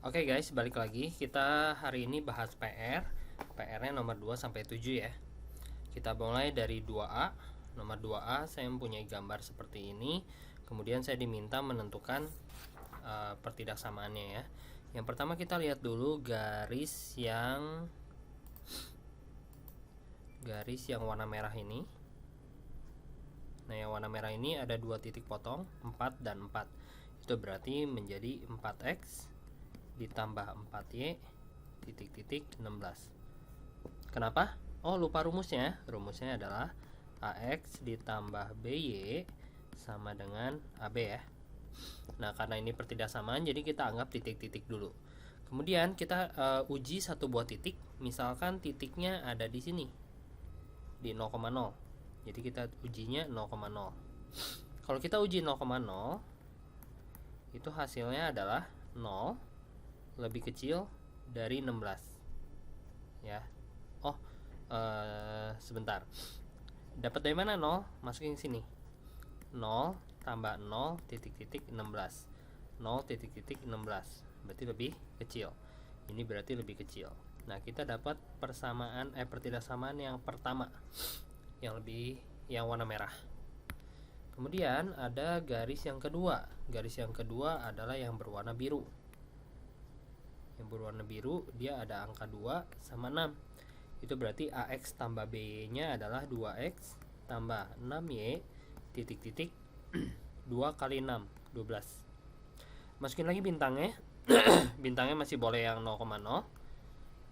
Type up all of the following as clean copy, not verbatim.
Oke guys, balik lagi. Kita hari ini bahas PR. PR-nya nomor 2 sampai 7 ya. Kita mulai dari 2A. Nomor 2A saya mempunyai gambar seperti ini. Kemudian saya diminta menentukan pertidaksamaannya ya. Yang pertama kita lihat dulu garis yang warna merah ini. Nah, yang warna merah ini ada dua titik potong, 4 dan 4. Itu berarti menjadi 4x ditambah 4y titik-titik 16. Kenapa? Oh, lupa rumusnya. Rumusnya adalah AX ditambah BY sama dengan AB ya. Nah, karena ini pertidaksamaan, jadi kita anggap titik-titik dulu. Kemudian kita uji satu buah titik. Misalkan titiknya ada di sini, di 0,0. Jadi kita ujinya 0,0. Kalau kita uji 0,0, itu hasilnya adalah 0 lebih kecil dari 16 ya. Oh, sebentar. Dapat dari mana 0? Masukin sini. 0 tambah 0 titik-titik 16. 0 titik-titik 16. Berarti lebih kecil. Ini berarti lebih kecil. Nah, kita dapat pertidaksamaan yang pertama. Yang warna merah. Kemudian ada garis yang kedua. Garis yang kedua adalah yang berwarna biru. Yang berwarna biru dia ada angka 2 sama 6. Itu berarti AX tambah BY-nya adalah 2X tambah 6Y titik-titik 2 kali 6, 12. Masukin lagi bintangnya. Bintangnya masih boleh yang 0,0.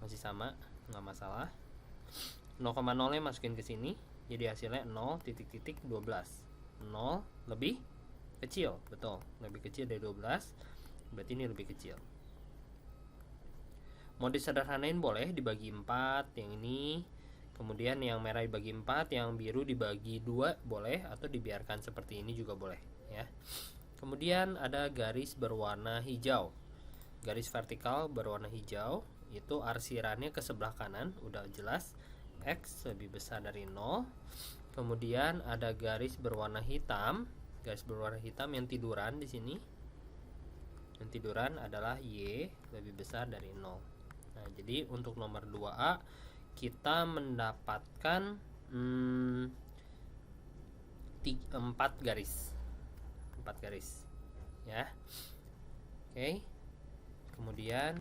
Masih sama, nggak masalah. 0,0-nya masukin ke sini. Jadi hasilnya 0 titik-titik 12. 0 lebih kecil, betul. Lebih kecil dari 12. Berarti ini lebih kecil. Mau disederhanain boleh, dibagi 4 yang ini. Kemudian yang merah dibagi 4, yang biru dibagi 2 boleh, atau dibiarkan seperti ini juga boleh ya. Kemudian ada garis berwarna hijau. Garis vertikal berwarna hijau itu arsirannya ke sebelah kanan, udah jelas. X lebih besar dari 0. Kemudian ada garis berwarna hitam. Garis berwarna hitam yang tiduran di sini. Yang tiduran adalah Y lebih besar dari 0. Nah, jadi untuk nomor 2A kita mendapatkan 4 garis. 4 garis. Ya. Oke. Kemudian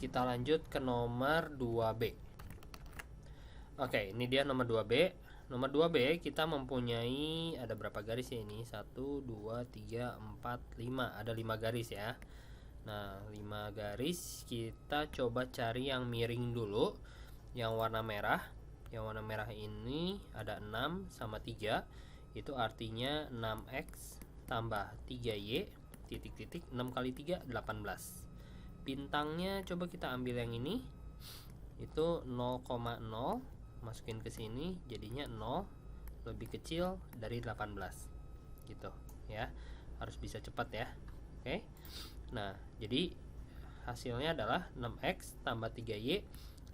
kita lanjut ke nomor 2B. Oke, ini dia nomor 2B. Nomor 2B kita mempunyai ada berapa garis ya ini? 1 2 3 4 5. Ada 5 garis ya. Nah, 5 garis kita coba cari yang miring dulu. Yang warna merah. Yang warna merah ini ada 6 sama 3. Itu artinya 6x tambah 3y titik-titik 6 kali 3 18. Bintangnya coba kita ambil yang ini. Itu 0,0. Masukin ke sini jadinya 0 lebih kecil dari 18 gitu ya. Harus bisa cepat ya. Oke. Nah, jadi hasilnya adalah 6x tambah 3y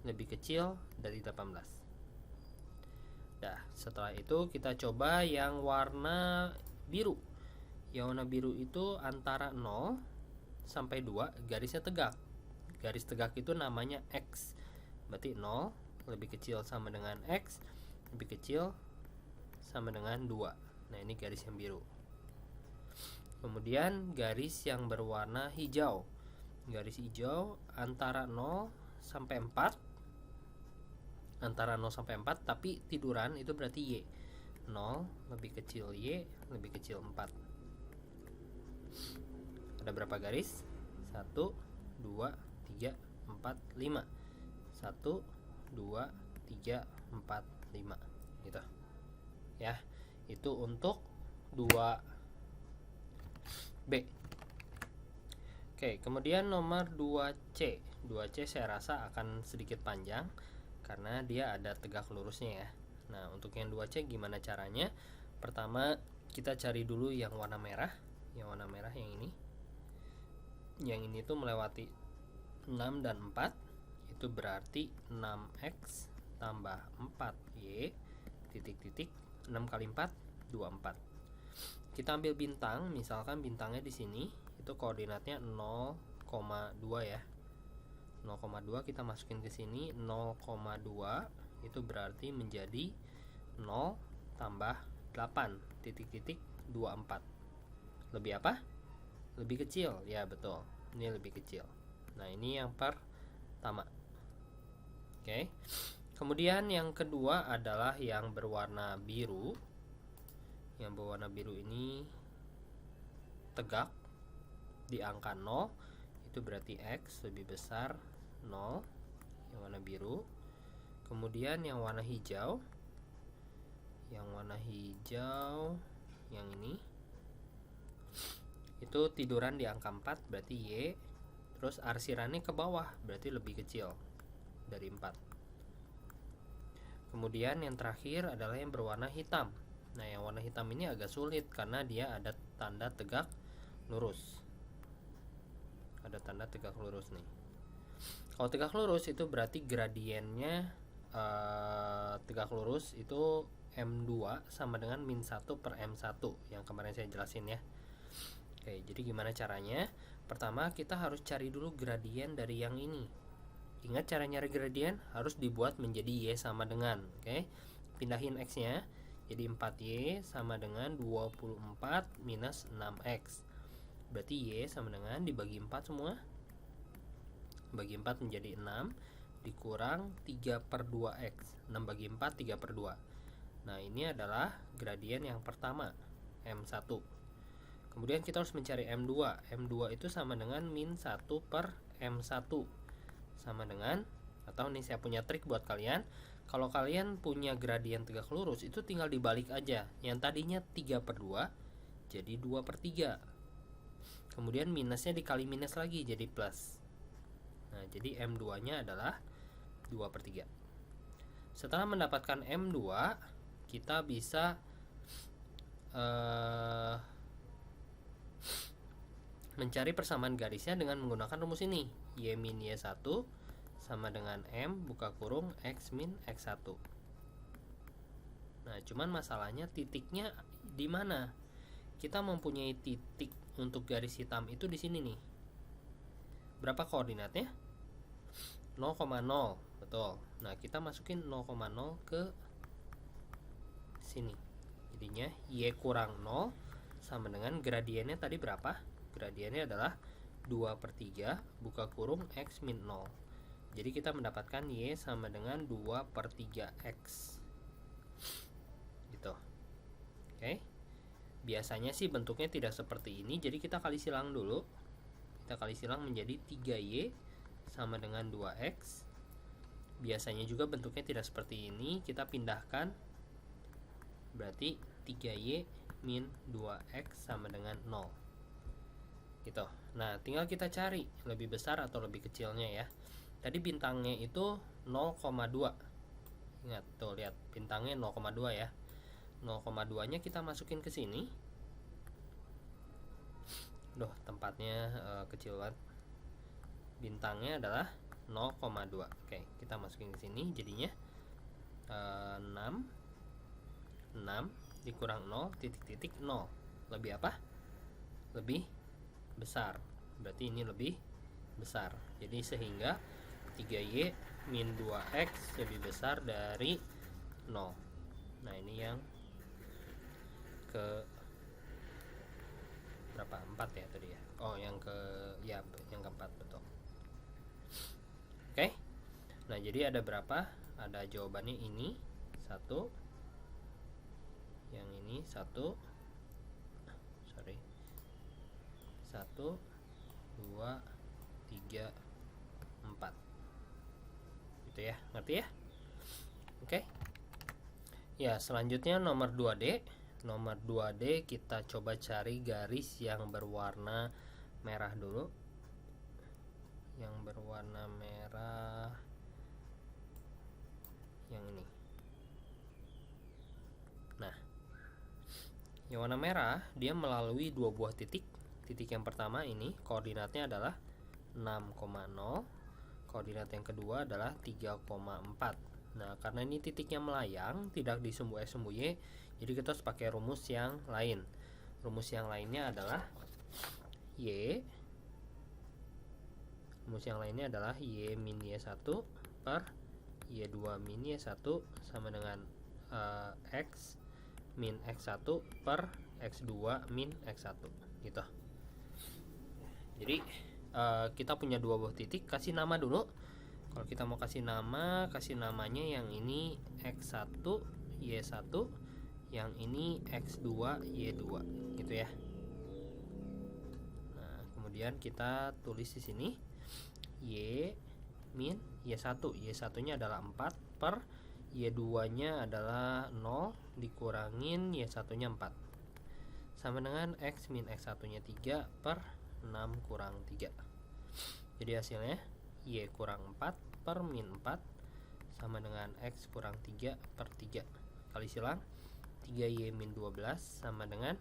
lebih kecil dari 18. Nah, setelah itu kita coba yang warna biru. Yang warna biru itu antara 0 sampai 2 garisnya tegak. Garis tegak itu namanya X. Berarti 0 lebih kecil sama dengan X, lebih kecil sama dengan 2. Nah, ini garis yang biru. Kemudian garis yang berwarna hijau. Garis hijau antara 0 sampai 4. Antara 0 sampai 4 tapi tiduran itu berarti Y. 0 lebih kecil Y, lebih kecil 4. Ada berapa garis? 1 2 3 4 5. 1 2 3 4 5 gitu ya. Itu untuk 2B. Oke, kemudian nomor 2C. 2C saya rasa akan sedikit panjang karena dia ada tegak lurusnya ya. Nah, untuk yang 2C gimana caranya? Pertama kita cari dulu yang warna merah. Yang warna merah yang ini. Yang ini tuh melewati 6 dan 4. Itu berarti 6x tambah 4y titik-titik 6 kali 4 24. Kita ambil bintang, misalkan bintangnya di sini itu koordinatnya 0,0 ya. 0,2 kita masukin ke sini, 0,2 itu berarti menjadi 0 tambah 8 titik-titik 24. Lebih apa? Lebih kecil. Ya, betul. Ini lebih kecil. Nah, ini yang pertama. Oke. Kemudian yang kedua adalah yang berwarna biru. Yang berwarna biru ini tegak di angka 0. Itu berarti X lebih besar 0, yang warna biru. Kemudian yang warna hijau, yang ini itu tiduran di angka 4, berarti Y. Terus arsirannya ke bawah, berarti lebih kecil dari 4. Kemudian yang terakhir adalah yang berwarna hitam. Nah, yang warna hitam ini agak sulit karena dia ada tanda tegak lurus. Ada tanda tegak lurus nih. Kalau tegak lurus itu berarti gradiennya tegak lurus itu M2 sama dengan min 1 per M1 yang kemarin saya jelasin ya. Oke, jadi gimana caranya? Pertama kita harus cari dulu gradien dari yang ini. Ingat cara nyari gradien harus dibuat menjadi Y sama dengan. Oke, pindahin X nya. Jadi 4Y sama dengan 24 minus 6X. Berarti Y sama dengan dibagi 4 semua. Bagi 4 menjadi 6. Dikurang 3 per 2X. 6 bagi 4, 3 per 2. Nah, ini adalah gradien yang pertama, M1. Kemudian kita harus mencari M2. M2 itu sama dengan min 1 per M1. Sama dengan, atau nih saya punya trik buat kalian. Kalau kalian punya gradien tegak lurus, itu tinggal dibalik aja. Yang tadinya 3 per 2, jadi 2 per 3. Kemudian minusnya dikali minus lagi, jadi plus. Nah, jadi M2 nya adalah 2 per 3. Setelah mendapatkan M2, kita bisa mencari persamaan garisnya dengan menggunakan rumus ini. Y min Y1 sama dengan M buka kurung X min X1. Nah, cuman masalahnya titiknya di mana? Kita mempunyai titik untuk garis hitam itu di sini nih. Berapa koordinatnya? 0,0, betul. Nah, kita masukin 0,0 ke sini. Jadinya Y kurang 0 sama dengan gradiennya tadi berapa? Gradiennya adalah 2 per 3 buka kurung X min 0. Jadi kita mendapatkan Y sama dengan 2 per 3X gitu. Oke. Biasanya sih bentuknya tidak seperti ini, jadi kita kali silang dulu. Kita kali silang menjadi 3Y sama dengan 2X. Biasanya juga bentuknya tidak seperti ini, kita pindahkan. Berarti 3Y min 2X sama dengan 0 gitu. Nah, tinggal kita cari lebih besar atau lebih kecilnya ya. Tadi bintangnya itu 0,2. Ingat tuh, lihat bintangnya 0,2 ya. 0,2 nya kita masukin ke sini. Duh, tempatnya kecil banget. Bintangnya adalah 0,2. Oke, kita masukin ke sini jadinya 6 dikurang 0 titik-titik 0. Lebih apa? Lebih besar. Berarti ini lebih besar. Jadi sehingga 3Y min 2X lebih besar dari 0. Nah, ini yang ke berapa? 4 ya tadi ya. Oh, yang keempat, betul. Oke. Nah, jadi ada berapa? Ada jawabannya ini 1. Yang ini 1. 1, 2, 3, 4. Gitu ya, ngerti ya? Oke. Ya, selanjutnya nomor 2D. Nomor 2D kita coba cari garis yang berwarna merah dulu. Yang berwarna merah yang ini. Nah, yang warna merah dia melalui dua buah titik. Titik yang pertama ini koordinatnya adalah 6,0. Koordinat yang kedua adalah 3,4. Nah, karena ini titiknya melayang, tidak disumbu X sumbu Y, jadi kita harus pakai rumus yang lain. Rumus yang lainnya adalah Y rumus yang lainnya adalah Y min Y1 per Y2 min Y1 sama dengan X min X1 per X2 min X1 gitu. Jadi kita punya dua buah titik, kasih nama dulu. Kalau kita mau kasih namanya yang ini X1 Y1, yang ini X2 Y2 gitu ya. Nah, kemudian kita tulis di sini Y min Y1. Y1-nya adalah 4 per Y2-nya adalah 0 dikurangin Y1-nya 4 sama dengan X min X1-nya 3 per 6 kurang 3. Jadi hasilnya Y kurang 4 per min 4 sama dengan X kurang 3 per 3. Kali silang 3Y min 12 sama dengan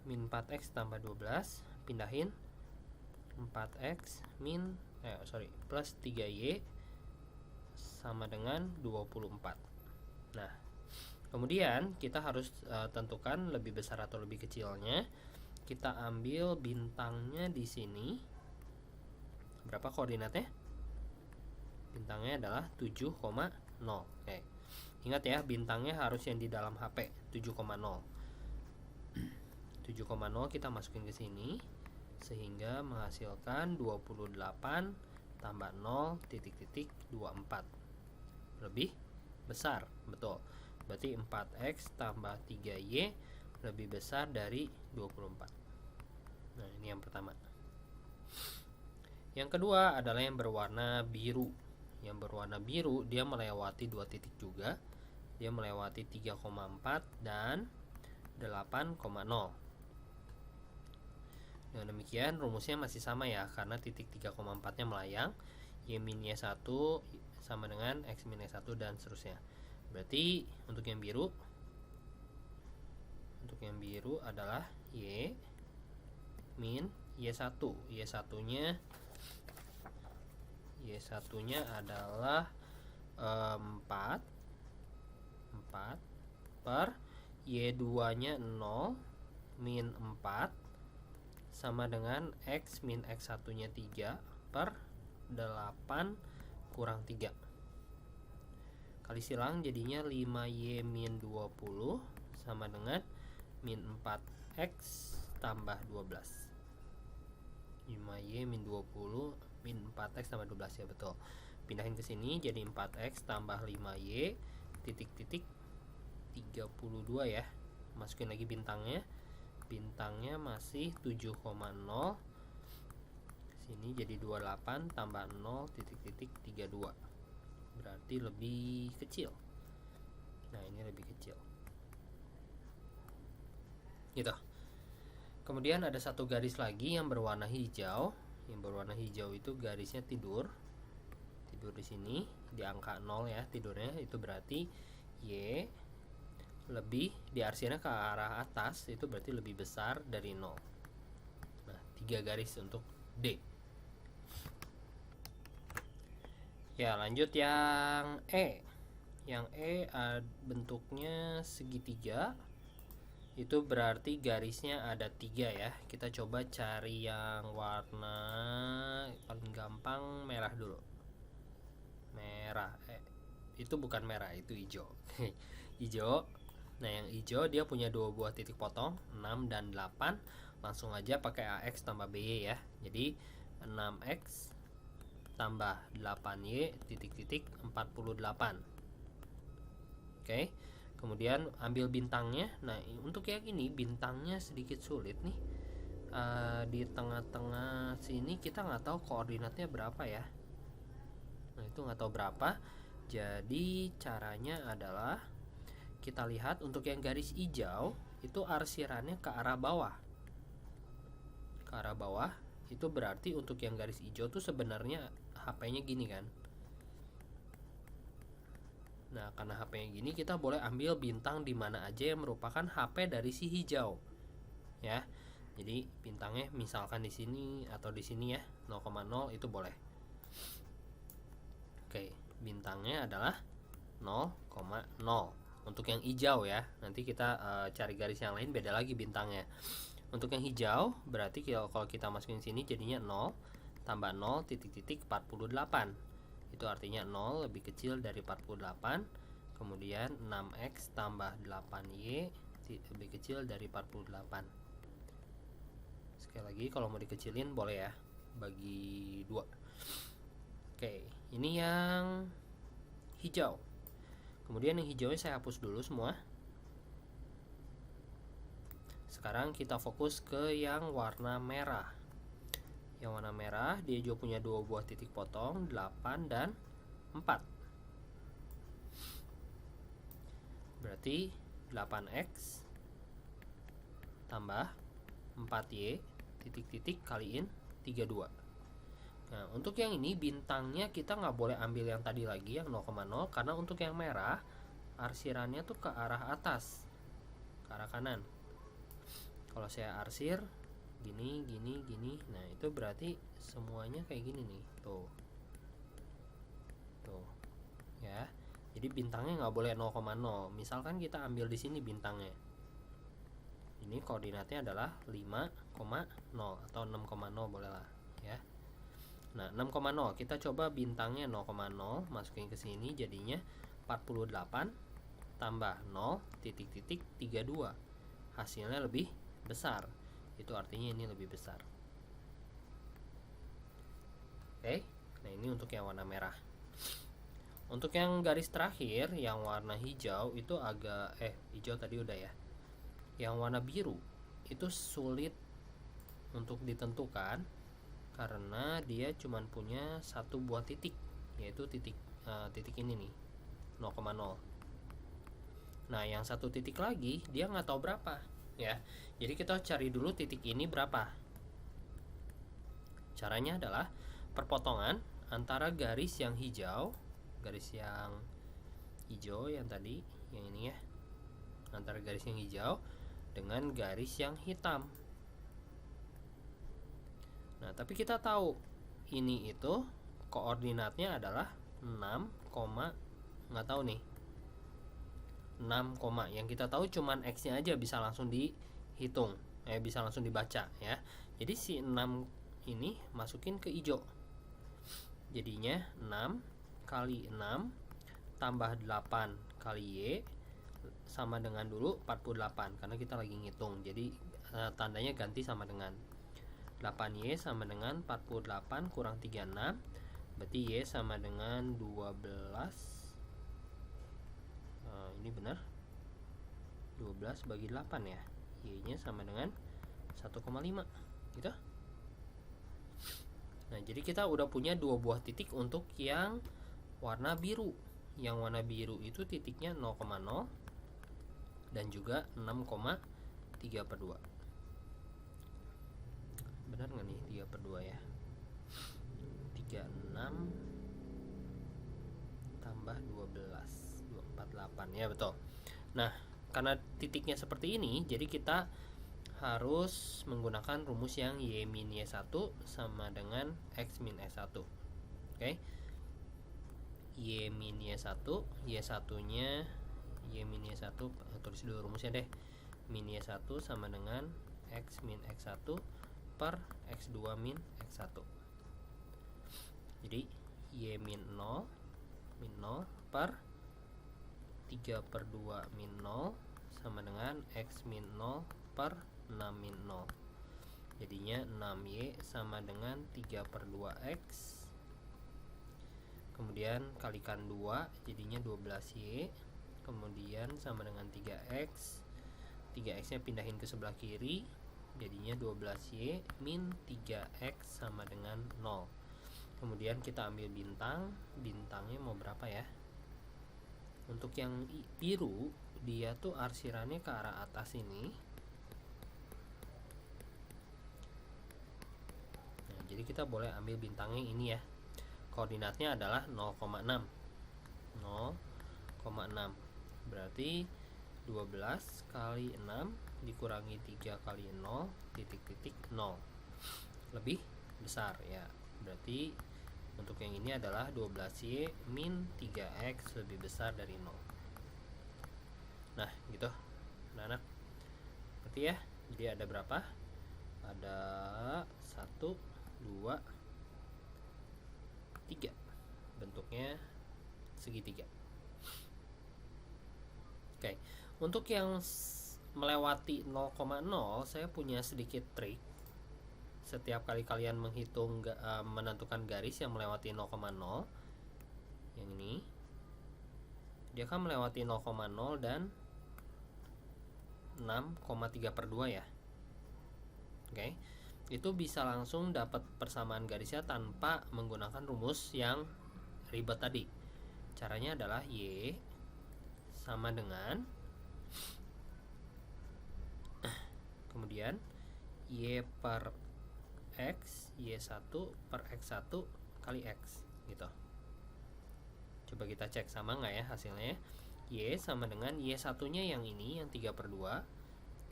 min 4X tambah 12. Pindahin 4X min plus 3Y sama dengan 24. Nah, kemudian kita harus tentukan lebih besar atau lebih kecilnya. Kita ambil bintangnya di sini. Berapa koordinatnya? Bintangnya adalah 7,0. Oke. Ingat ya, bintangnya harus yang di dalam HP 7,0. 7,0 kita masukin ke sini sehingga menghasilkan 28 tambah 0,24. Lebih besar, betul. Berarti 4X tambah 3Y lebih besar dari 24. Nah, ini yang pertama. Yang kedua adalah yang berwarna biru. Yang berwarna biru dia melewati dua titik juga. Dia melewati 3,4 dan 8,0. Dengan demikian rumusnya masih sama ya, karena titik 3,4-nya melayang. Y min Y1 sama dengan X min Y1 dan seterusnya. Berarti untuk yang biru adalah Y min Y1. Y1-nya adalah 4 per Y2-nya 0 min 4 sama dengan X min X1-nya 3 per 8 kurang 3. Kali silang jadinya 5Y min 20 sama dengan min 4X tambah 12. 5Y min 20 min 4X tambah 12 ya, betul. Pindahin ke sini jadi 4X tambah 5Y titik-titik 32 ya. Masukin lagi bintangnya. Bintangnya masih 7,0. Sini jadi 28 tambah 0 titik-titik 32. Berarti lebih kecil. Nah, ini lebih kecil. Gitu. Kemudian ada satu garis lagi yang berwarna hijau. Yang berwarna hijau itu garisnya tidur. Tidur di sini di angka 0 ya tidurnya. Itu berarti Y lebih diarsinya ke arah atas, itu berarti lebih besar dari 0. Nah, 3 garis untuk D. Ya, lanjut yang E. Yang E bentuknya segitiga. Itu berarti garisnya ada 3 ya. Kita coba cari yang warna paling gampang merah dulu. Merah. Itu bukan merah, itu hijau. Hijau. Nah, yang hijau dia punya dua buah titik potong 6 dan 8. Langsung aja pakai AX tambah BY ya. Jadi 6X tambah 8Y titik-titik 48. Oke. Kemudian ambil bintangnya. Nah, untuk yang ini bintangnya sedikit sulit nih. Di tengah-tengah sini kita nggak tahu koordinatnya berapa ya. Nah, itu nggak tahu berapa. Jadi caranya adalah kita lihat untuk yang garis hijau itu arsirannya ke arah bawah. Ke arah bawah itu berarti untuk yang garis hijau tuh sebenarnya HP-nya gini kan. Nah, karena HP-nya gini kita boleh ambil bintang di mana aja yang merupakan HP dari si hijau. Ya. Jadi bintangnya misalkan di sini atau di sini ya, 0,0 itu boleh. Oke, bintangnya adalah 0,0. Untuk yang hijau ya, nanti kita cari garis yang lain beda lagi bintangnya. Untuk yang hijau berarti kalau kita masukin sini jadinya 0 tambah 0 titik-titik 48. Itu artinya 0 lebih kecil dari 48. Kemudian 6x tambah 8y lebih kecil dari 48. Sekali lagi, kalau mau dikecilin boleh ya, bagi 2. Oke, ini yang hijau. Kemudian yang hijaunya saya hapus dulu semua. Sekarang kita fokus ke yang warna merah. Yang warna merah dia juga punya 2 buah titik potong, 8 dan 4. Berarti 8x tambah 4y titik-titik kaliin 32. Nah, untuk yang ini bintangnya kita nggak boleh ambil yang tadi lagi yang 0,0, karena untuk yang merah arsirannya tuh ke arah atas, ke arah kanan. Kalau saya arsir gini, nah itu berarti semuanya kayak gini nih, tuh ya. Jadi bintangnya nggak boleh 0,0. Misalkan kita ambil di sini bintangnya, ini koordinatnya adalah 5,0 atau 6,0 boleh lah ya. Nah, 6,0 kita coba bintangnya 0,0 masukin ke sini, jadinya 48 tambah 0 titik-titik 32. Hasilnya lebih besar. Itu artinya ini lebih besar. Oke. Nah, ini untuk yang warna merah. Untuk yang garis terakhir yang warna hijau itu agak hijau tadi udah ya. Yang warna biru itu sulit untuk ditentukan karena dia cuma punya 1 buah titik, yaitu titik ini nih, 0,0. Nah, yang 1 titik lagi dia nggak tahu berapa ya. Jadi kita cari dulu titik ini berapa. Caranya adalah perpotongan antara garis yang hijau yang tadi, yang ini ya, antara garis yang hijau dengan garis yang hitam. Nah, tapi kita tahu ini itu koordinatnya adalah 6, nggak tahu nih. 6, yang kita tahu cuman x-nya aja bisa langsung dihitung, bisa langsung dibaca ya. Jadi si 6 ini masukin ke hijau. Jadinya 6 kali 6 tambah 8 kali y sama dengan dulu 48 karena kita lagi ngitung. Jadi tandanya ganti sama dengan 8y sama dengan 48 kurang 36, berarti y sama dengan 12. Ini benar 12 bagi 8 ya, y nya sama dengan 1,5 gitu. Nah, jadi kita udah punya 2 buah titik untuk yang warna biru. Yang warna biru itu titiknya 0,0 dan juga 6,3/2. Benar nggak nih 3/2 ya? 36 tambah 12, 248 ya, betul. Nah, karena titiknya seperti ini, jadi kita harus menggunakan rumus yang y min y1 sama dengan x min x1. Oke. Y min y1, y1-nya y min y1, tulis dulu rumusnya deh. Min y1 sama dengan x min x1 per x2 min x1. Jadi y min 0 per 3/2 min 0 sama dengan x min 0 per 6 min 0. Jadinya 6y sama dengan 3/2x. Kemudian kalikan 2, jadinya 12y. Kemudian sama dengan 3x. 3x nya pindahin ke sebelah kiri, jadinya 12y min 3x sama dengan 0. Kemudian kita ambil bintang. Bintangnya mau berapa ya? Untuk yang biru, dia tuh arsirannya ke arah atas ini. Nah, jadi kita boleh ambil bintangnya ini ya. Koordinatnya adalah 0,6. Berarti 12 kali 6 dikurangi 3 kali 0 titik-titik 0. Lebih besar ya. Berarti untuk yang ini adalah 12y min 3x lebih besar dari 0. Nah, gitu anak-anak. Berarti ya, jadi ada berapa? Ada 1, 2, 3, bentuknya segitiga. Oke, untuk yang melewati 0,0 saya punya sedikit trik. Setiap kali kalian menghitung menentukan garis yang melewati 0,0, yang ini dia akan melewati 0,0 dan 6,3/2 ya. Oke, itu bisa langsung dapat persamaan garisnya tanpa menggunakan rumus yang ribet tadi. Caranya adalah Y sama dengan, kemudian Y per X, Y1 per X1 kali X gitu. Coba kita cek sama nggak ya hasilnya. Y sama dengan Y1 nya yang ini, yang 3/2,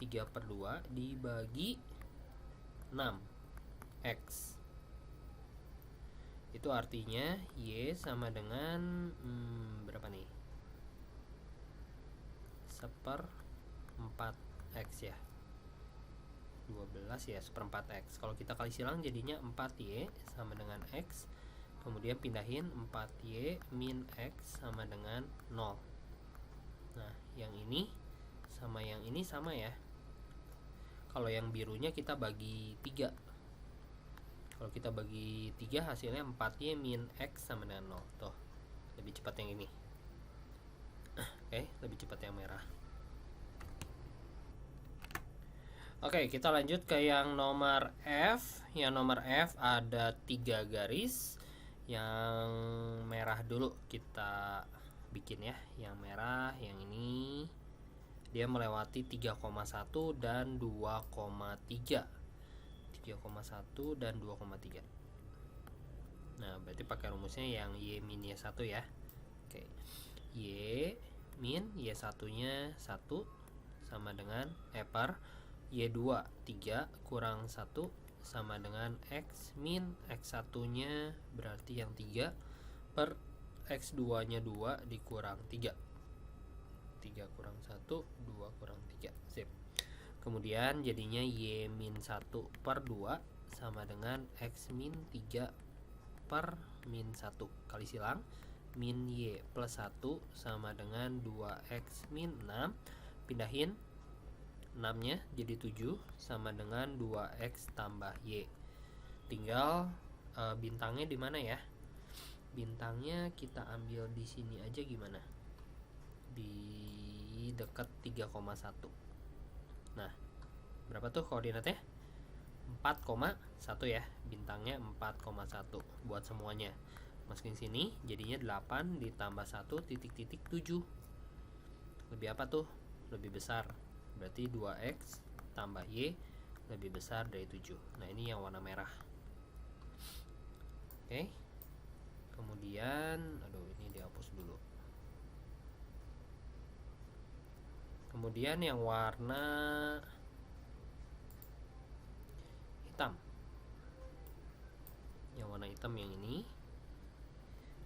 3/2 dibagi 6 X. Itu artinya Y sama dengan berapa nih? 1/4 X ya, 12 ya, 1/4 X. Kalau kita kali silang jadinya 4Y sama dengan X. Kemudian pindahin 4Y min X sama dengan 0. Nah, yang ini sama yang ini sama ya. Kalau yang birunya kita bagi 3. Kalau kita bagi 3 hasilnya 4Y min X sama dengan 0. Tuh, lebih cepat yang ini. Oke, lebih cepat yang merah. Oke, kita lanjut ke yang nomor F. Yang nomor F ada 3 garis. Yang merah dulu kita bikin ya. Yang merah, yang ini dia melewati 3,1 dan 2,3. 3,1 dan 2,3. Nah, berarti pakai rumusnya yang Y min Y1 ya. Oke. Y min Y1 nya 1 sama dengan per Y2 3 kurang 1 sama dengan X min X1 nya berarti yang 3 per X2 nya 2 dikurang 3. 3 kurang 1, 2 kurang 3. Sip. Kemudian jadinya Y min 1/2 sama dengan X min 3 per min 1. Kali silang, min Y plus 1 sama dengan 2X min 6. Pindahin 6 nya jadi 7 sama dengan 2X tambah Y. Tinggal bintangnya di mana ya? Bintangnya kita ambil di sini aja gimana? Di dekat 3,1. Nah, berapa tuh koordinatnya? 4,1 ya. Bintangnya 4,1 buat semuanya. Masukin sini jadinya 8 ditambah 1 titik-titik 7. Lebih apa tuh? Lebih besar. Berarti 2X tambah Y lebih besar dari 7. Nah, ini yang warna merah. Oke. Kemudian, aduh, ini dihapus dulu. Kemudian yang warna hitam. Yang warna hitam yang ini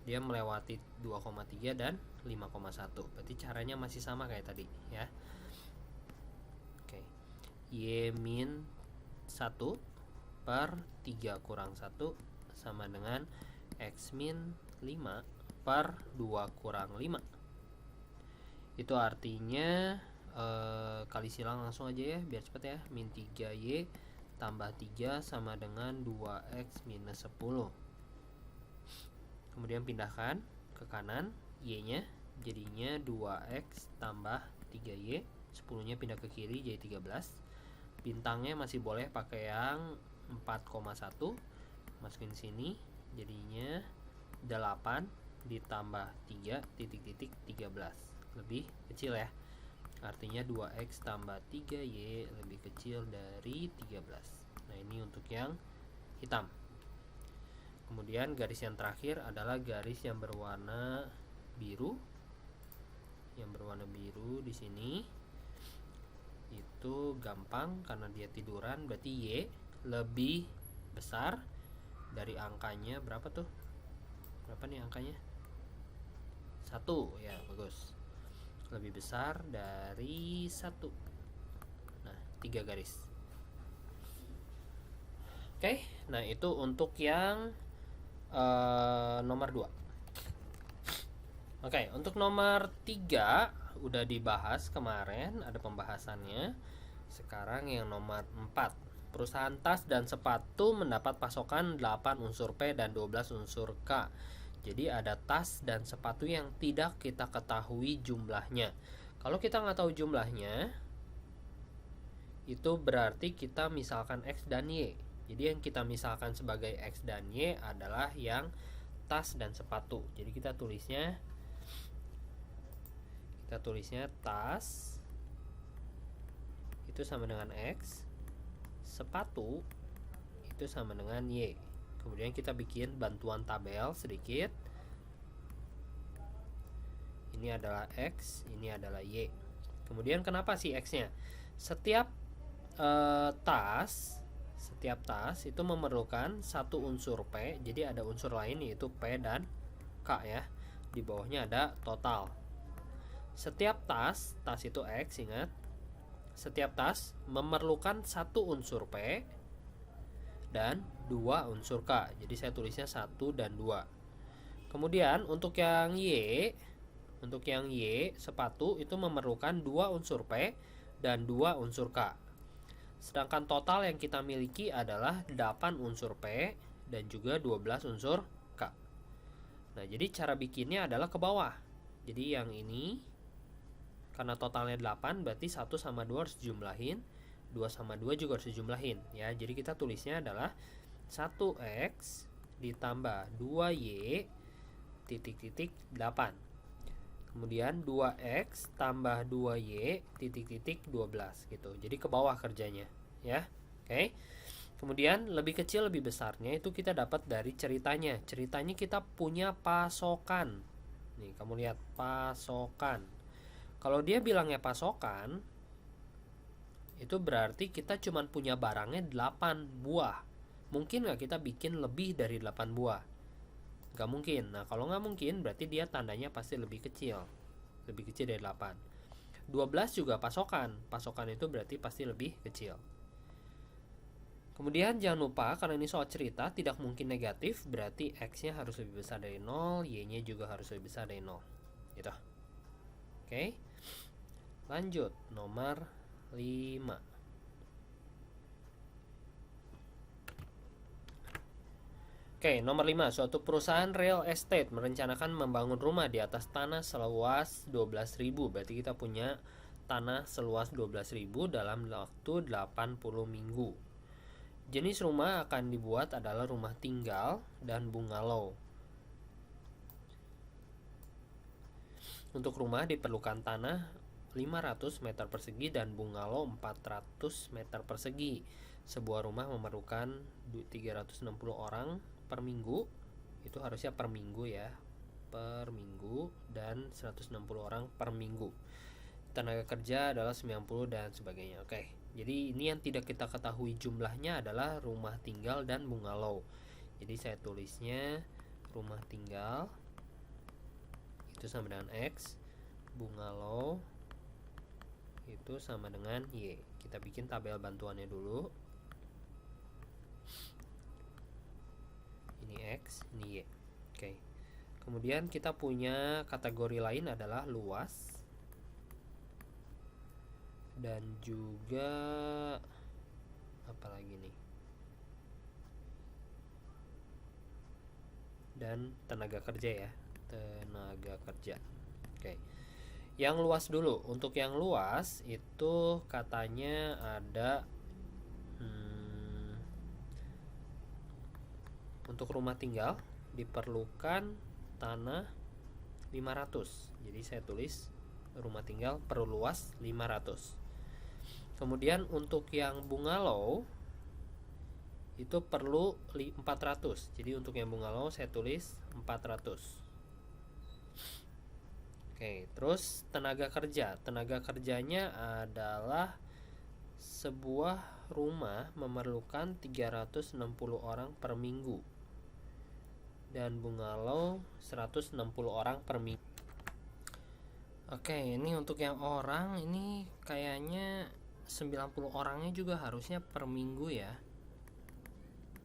dia melewati 2,3 dan 5,1. Berarti caranya masih sama kayak tadi ya. Oke. Y min 1 per 3 kurang 1 sama dengan X min 5 per 2 kurang 5. Itu artinya kali silang langsung aja ya biar cepet ya. Min 3Y tambah 3 sama dengan 2X minus 10. Kemudian pindahkan ke kanan, Y nya jadinya 2X tambah 3Y. 10 nya pindah ke kiri jadi 13. Bintangnya masih boleh pakai yang 4,1. Masukin sini jadinya 8 ditambah 3 titik-titik 13. Lebih kecil ya. Artinya 2X tambah 3Y lebih kecil dari 13. Nah, ini untuk yang hitam. Kemudian garis yang terakhir adalah garis yang berwarna biru. Yang berwarna biru di sini itu gampang karena dia tiduran, berarti Y lebih besar dari angkanya berapa tuh? Berapa nih angkanya? 1 ya, bagus. Lebih besar dari 1. Nah, 3 garis. Oke, nah itu untuk yang nomor 2. Oke, untuk nomor 3 udah dibahas kemarin, ada pembahasannya. Sekarang yang nomor 4. Perusahaan tas dan sepatu mendapat pasokan 8 unsur P dan 12 unsur K. Jadi ada tas dan sepatu yang tidak kita ketahui jumlahnya. Kalau kita nggak tahu jumlahnya, itu berarti kita misalkan X dan Y. Jadi yang kita misalkan sebagai X dan Y adalah yang tas dan sepatu. Jadi kita tulisnya tas itu sama dengan X, sepatu itu sama dengan Y. Kemudian kita bikin bantuan tabel sedikit. Ini adalah X, ini adalah Y. Kemudian kenapa sih X-nya? Setiap tas itu memerlukan satu unsur P. Jadi ada unsur lain yaitu P dan K ya. Di bawahnya ada total. Setiap tas itu X, ingat. Setiap tas memerlukan satu unsur P dan 2 unsur K. Jadi saya tulisnya 1 dan 2. Kemudian untuk yang Y, sepatu itu memerlukan 2 unsur P dan 2 unsur K. Sedangkan total yang kita miliki adalah 8 unsur P dan juga 12 unsur K. Nah, jadi cara bikinnya adalah ke bawah. Jadi yang ini karena totalnya 8, berarti 1 sama 2 harus dijumlahin, 2 sama 2 juga harus dijumlahin ya. Jadi kita tulisnya adalah 1X ditambah 2Y titik-titik 8. Kemudian 2X tambah 2Y titik-titik 12 gitu. Jadi ke bawah kerjanya ya. Oke. Kemudian lebih kecil lebih besarnya itu kita dapat dari ceritanya. Ceritanya kita punya pasokan. Nih, kamu lihat pasokan. Kalau dia bilangnya pasokan, itu berarti kita cuma punya barangnya 8 buah. Mungkin nggak kita bikin lebih dari 8 buah? Nggak mungkin. Nah, kalau nggak mungkin berarti dia tandanya pasti lebih kecil. Lebih kecil dari 8. 12 juga pasokan. Pasokan itu berarti pasti lebih kecil. Kemudian jangan lupa, karena ini soal cerita, tidak mungkin negatif, berarti X-nya harus lebih besar dari 0, Y-nya juga harus lebih besar dari 0. Gitu. Oke. Lanjut, nomor 5. Oke, nomor 5. Suatu perusahaan real estate merencanakan membangun rumah di atas tanah seluas 12.000. Berarti kita punya tanah seluas 12.000 dalam waktu 80 minggu. Jenis rumah akan dibuat adalah rumah tinggal dan bungalow. Untuk rumah diperlukan tanah 500 meter persegi dan bungalow 400 meter persegi. Sebuah rumah memerlukan 360 orang per minggu. Itu harusnya per minggu ya. Per minggu dan 160 orang per minggu. Tenaga kerja adalah 90 dan sebagainya. Oke. Jadi ini yang tidak kita ketahui jumlahnya adalah rumah tinggal dan bungalow. Jadi saya tulisnya rumah tinggal itu sama dengan X, bungalow itu sama dengan Y. Kita bikin tabel bantuannya dulu. Ini X, ini Y. Oke. Kemudian kita punya kategori lain adalah luas dan juga apa lagi nih? Dan tenaga kerja ya. Tenaga kerja. Oke. Yang luas dulu. Untuk yang luas itu katanya ada untuk rumah tinggal diperlukan tanah 500. Jadi saya tulis rumah tinggal perlu luas 500. Kemudian untuk yang bungalow itu perlu 400. Jadi untuk yang bungalow saya tulis 400. Oke, terus tenaga kerja. Tenaga kerjanya adalah sebuah rumah memerlukan 360 orang per minggu. Dan bungalow 160 orang per minggu. Oke, ini untuk yang orang ini kayaknya 90 orangnya juga harusnya per minggu ya.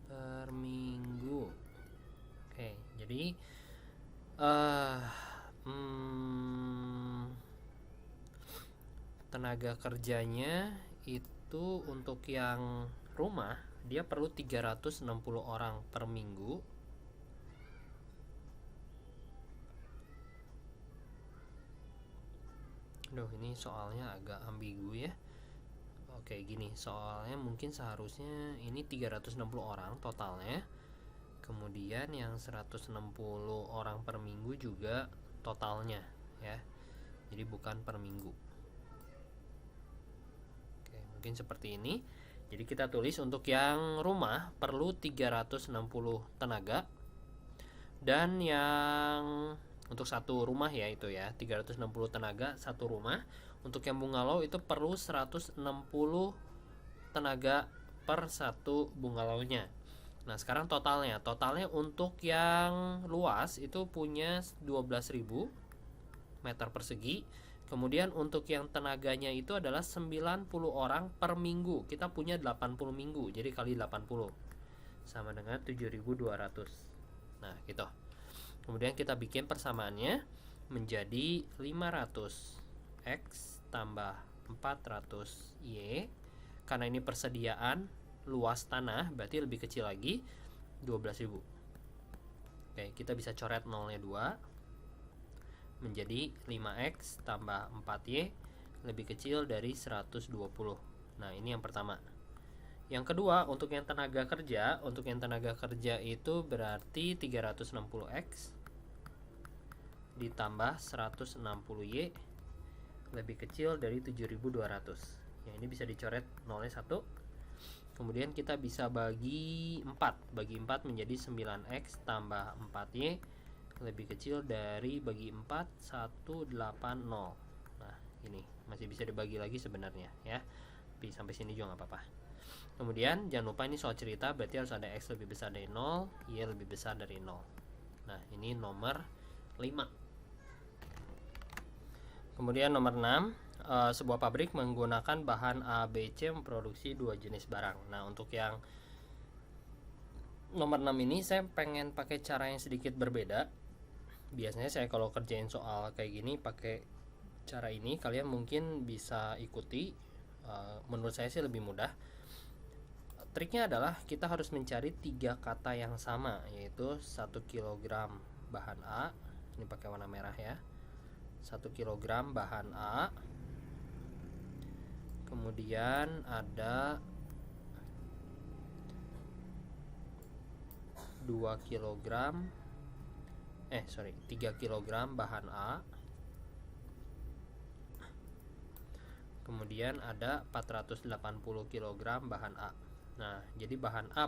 Per minggu. Oke, Jadi tenaga kerjanya itu untuk yang rumah dia perlu 360 orang per minggu. Ini soalnya agak ambigu ya. Oke, gini, soalnya mungkin seharusnya ini 360 orang totalnya. Kemudian yang 160 orang per minggu juga totalnya ya. Jadi bukan per minggu. Oke, mungkin seperti ini. Jadi kita tulis untuk yang rumah perlu 360 tenaga. Dan yang untuk satu rumah ya itu ya, 360 tenaga satu rumah. Untuk yang bungalow itu perlu 160 tenaga per satu bungalownya. Nah, sekarang totalnya untuk yang luas itu punya 12.000 meter persegi. Kemudian untuk yang tenaganya itu adalah 90 orang per minggu. Kita punya 80 minggu. Jadi kali 80 sama dengan 7.200. Nah, gitu. Kemudian kita bikin persamaannya menjadi 500x tambah 400y. Karena ini persediaan luas tanah, berarti lebih kecil lagi, 12.000. Oke, kita bisa coret nolnya 2 menjadi 5x tambah 4y lebih kecil dari 120. Nah, ini yang pertama. Yang kedua, untuk yang tenaga kerja, itu berarti 360x ditambah 160y lebih kecil dari 7.200. Yang ini bisa dicoret nolnya 1. Kemudian kita bisa bagi 4. Bagi 4 menjadi 9x tambah 4y lebih kecil dari bagi 4 180. Nah, ini masih bisa dibagi lagi sebenarnya ya. Tapi sampai sini juga nggak apa-apa. Kemudian jangan lupa ini soal cerita, berarti harus ada x lebih besar dari 0, y lebih besar dari 0. Nah, ini nomor 5. Kemudian nomor 6, sebuah pabrik menggunakan bahan A, B, C memproduksi 2 jenis barang. Nah, untuk yang nomor 6 ini saya pengen pakai cara yang sedikit berbeda. Biasanya saya kalau kerjain soal kayak gini pakai cara ini, kalian mungkin bisa ikuti. Menurut saya sih lebih mudah. Triknya adalah kita harus mencari 3 kata yang sama, yaitu 1 kg bahan A. Ini pakai warna merah ya. 1 kg bahan A. Kemudian ada 3 kg bahan A. Kemudian ada 480 kg bahan A. Nah, jadi bahan A.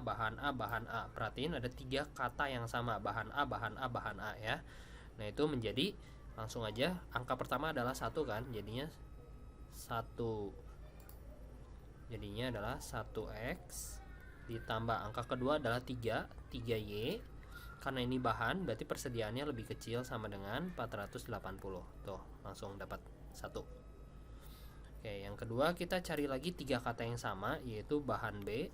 Perhatiin ada 3 kata yang sama, bahan A ya. Nah, itu menjadi langsung aja angka pertama adalah 1 kan, jadinya 1. Jadinya adalah 1x ditambah angka kedua adalah 3y. Karena ini bahan berarti persediaannya lebih kecil sama dengan 480. Tuh, langsung dapat 1. Oke, yang kedua kita cari lagi 3 kata yang sama, yaitu bahan B,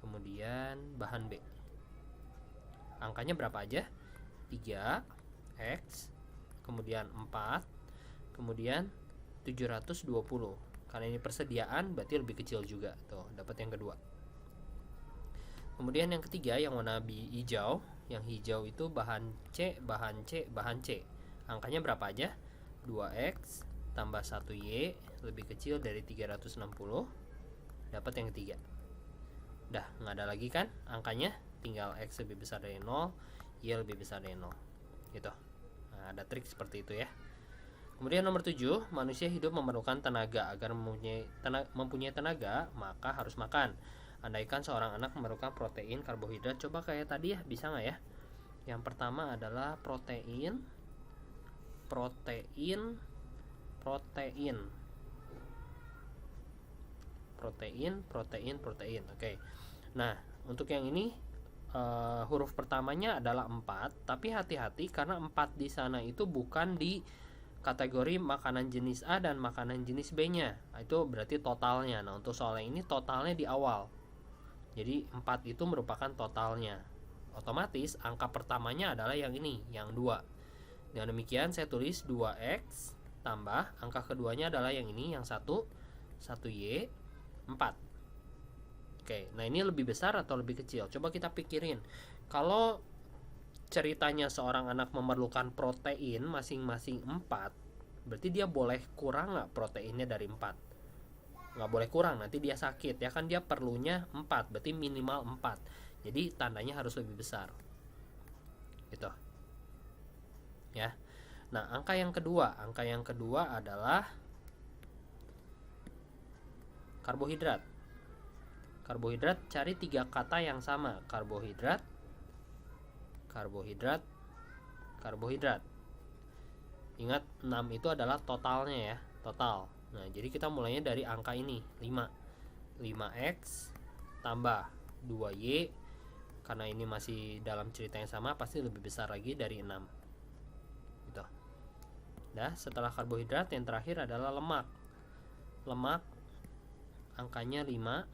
kemudian bahan B. Angkanya berapa aja? 3x, kemudian 4, kemudian 720. Karena ini persediaan berarti lebih kecil juga. Tuh, dapat yang kedua. Kemudian yang ketiga yang warna hijau. Yang hijau itu bahan C. Angkanya berapa aja? 2x tambah 1y lebih kecil dari 360. Dapat yang ketiga. Udah, nggak ada lagi kan angkanya? Tinggal x lebih besar dari 0, y lebih besar dari 0 gitu. Nah, ada trik seperti itu ya. Kemudian nomor 7, manusia hidup memerlukan tenaga. Agar mempunyai tenaga, maka harus makan. Andaikan seorang anak memerlukan protein, karbohidrat, coba kayak tadi ya, bisa nggak ya? Yang pertama adalah protein. Oke. Nah, untuk yang ini huruf pertamanya adalah 4, tapi hati-hati karena 4 di sana itu bukan di kategori makanan jenis A dan makanan jenis B-nya. Itu berarti totalnya. Nah, untuk soal ini totalnya di awal. Jadi 4 itu merupakan totalnya. Otomatis angka pertamanya adalah yang ini, yang 2. Dengan demikian saya tulis 2x tambah angka keduanya adalah yang ini, yang 1y, 4. Oke, nah ini lebih besar atau lebih kecil? Coba kita pikirin. Kalau ceritanya seorang anak memerlukan protein masing-masing 4, berarti dia boleh kurang nggak proteinnya dari 4? Nggak boleh kurang, nanti dia sakit ya kan, dia perlunya 4, berarti minimal 4. Jadi tandanya harus lebih besar gitu ya. Nah angka yang kedua adalah karbohidrat. Cari 3 kata yang sama. Karbohidrat. Ingat 6 itu adalah totalnya ya, total. Nah jadi kita mulainya dari angka ini, 5x tambah 2y, karena ini masih dalam cerita yang sama pasti lebih besar lagi dari 6 gitu. Nah setelah karbohidrat yang terakhir adalah lemak. Angkanya 5,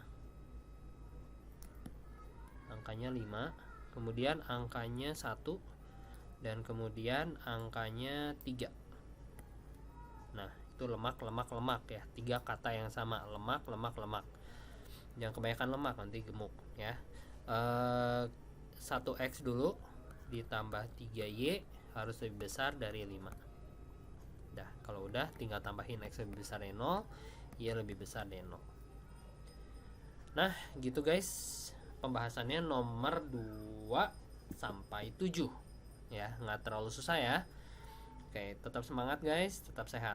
kemudian angkanya 1, dan kemudian angkanya 3. Nah itu lemak ya, 3 kata yang sama, lemak. Jangan kebanyakan lemak, nanti gemuk ya. 1x dulu ditambah 3y harus lebih besar dari 5. Dah, kalau udah tinggal tambahin x lebih besar dari 0, y lebih besar dari 0. Nah gitu guys, pembahasannya nomor 2 sampai 7 ya, nggak terlalu susah ya. Oke, tetap semangat guys, tetap sehat.